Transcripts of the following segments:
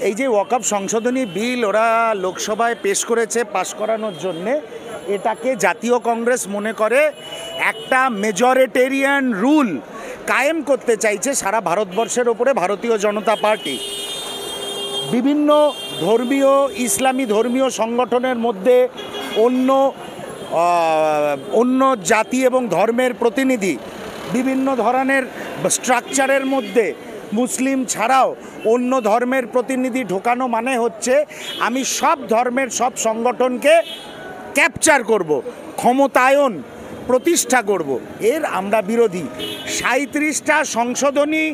এই যে ওয়াকফ সংশোধনী বিল ওরা লোকসভায় পেশ করেছে পাশ করানোর জন্যে, এটাকে জাতীয় কংগ্রেস মনে করে একটা মেজরিটেরিয়ান রুল কায়েম করতে চাইছে সারা ভারতবর্ষের ওপরে ভারতীয় জনতা পার্টি। বিভিন্ন ধর্মীয় ইসলামী ধর্মীয় সংগঠনের মধ্যে অন্য জাতি এবং ধর্মের প্রতিনিধি, বিভিন্ন ধরনের স্ট্রাকচারের মধ্যে মুসলিম ছাড়াও অন্য ধর্মের প্রতিনিধি ঢোকানো মানে হচ্ছে আমি সব ধর্মের সব সংগঠনকে ক্যাপচার করব, ক্ষমতায়ন প্রতিষ্ঠা করব। এর আমরা বিরোধী। 37টা সংশোধনী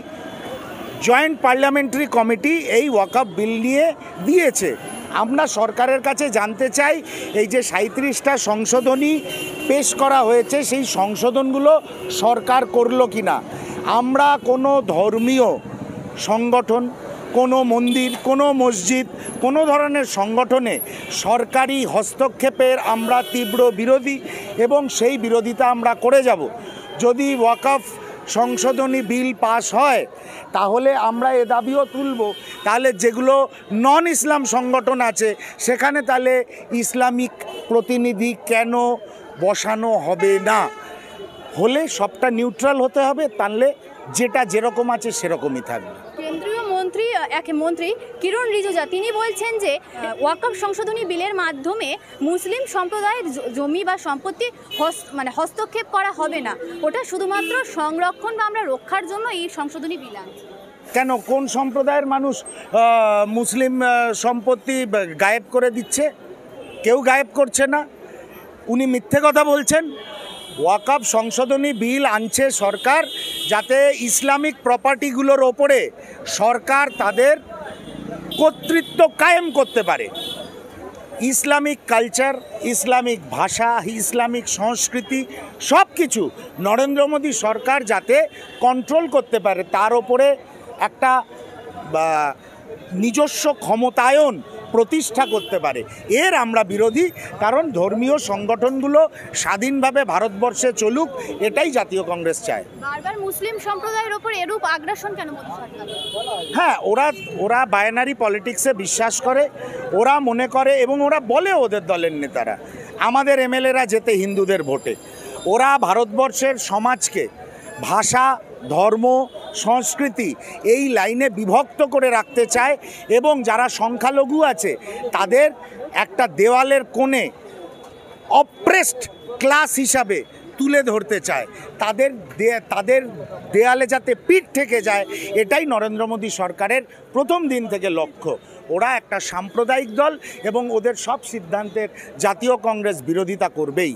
জয়েন্ট পার্লামেন্টারি কমিটি এই ওয়াকফ বিল নিয়ে দিয়েছে। আমরা সরকারের কাছে জানতে চাই এই যে 37টা সংশোধনী পেশ করা হয়েছে সেই সংশোধনগুলো সরকার করলো কি না। আমরা কোনো ধর্মীয় সংগঠন, কোনো মন্দির, কোনো মসজিদ, কোনো ধরনের সংগঠনে সরকারি হস্তক্ষেপের আমরা তীব্র বিরোধী এবং সেই বিরোধিতা আমরা করে যাব। যদি ওয়াকফ সংশোধনী বিল পাস হয় তাহলে আমরা এ দাবিও তুলব, তাহলে যেগুলো নন ইসলাম সংগঠন আছে সেখানে তাহলে ইসলামিক প্রতিনিধি কেন বসানো হবে না? হলে সবটা নিউট্রাল হতে হবে, তাহলে যেটা যেরকম আছে সেরকমই থাকবে। কেন্দ্রীয় মন্ত্রী কিরণ রিজিজু তিনি বলছেন যে ওয়াকফ সংশোধনী বিলের মাধ্যমে মুসলিম সম্প্রদায়ের জমি বা সম্পত্তি হস্তক্ষেপ করা হবে না, ওটা শুধুমাত্র সংরক্ষণ বা আমরা রক্ষার জন্য এই সংশোধনী বিল আনছে। কেন, কোন সম্প্রদায়ের মানুষ মুসলিম সম্পত্তি গায়েব করে দিচ্ছে? কেউ গায়েব করছে না। উনি মিথ্যে কথা বলছেন। ওয়াকফ সংশোধনী বিল আনছে সরকার যাতে ইসলামিক প্রপার্টিগুলোর ওপরে সরকার তাদের কর্তৃত্ব কায়েম করতে পারে। ইসলামিক কালচার, ইসলামিক ভাষা, ইসলামিক সংস্কৃতি সব কিছু নরেন্দ্র মোদী সরকার যাতে কন্ট্রোল করতে পারে, তার ওপরে একটা নিজস্ব ক্ষমতায়ন প্রতিষ্ঠা করতে পারে। এর আমরা বিরোধী, কারণ ধর্মীয় সংগঠনগুলো স্বাধীনভাবে ভারতবর্ষে চলুক, এটাই জাতীয় কংগ্রেস চায়। বারবার মুসলিম সম্প্রদায়ের ওপর এরূপ আগ্রাসন কেন মোদী সরকার? হ্যাঁ, ওরা বাইনারি পলিটিক্সে বিশ্বাস করে। ওরা মনে করে এবং ওরা বলে ওদের দলের নেতারা আমাদের এমএলএরা যেতে হিন্দুদের ভোটে। ওরা ভারতবর্ষের সমাজকে ভাষা, ধর্ম, সংস্কৃতি এই লাইনে বিভক্ত করে রাখতে চায় এবং যারা সংখ্যালঘু আছে তাদের একটা দেওয়ালের কোণে অপ্রেসড ক্লাস হিসাবে তুলে ধরতে চায়। তাদের দেয়ালে যাতে পিঠ থেকে যায়, এটাই নরেন্দ্র মোদী সরকারের প্রথম দিন থেকে লক্ষ্য। ওরা একটা সাম্প্রদায়িক দল এবং ওদের সব সিদ্ধান্তের জাতীয় কংগ্রেস বিরোধিতা করবেই।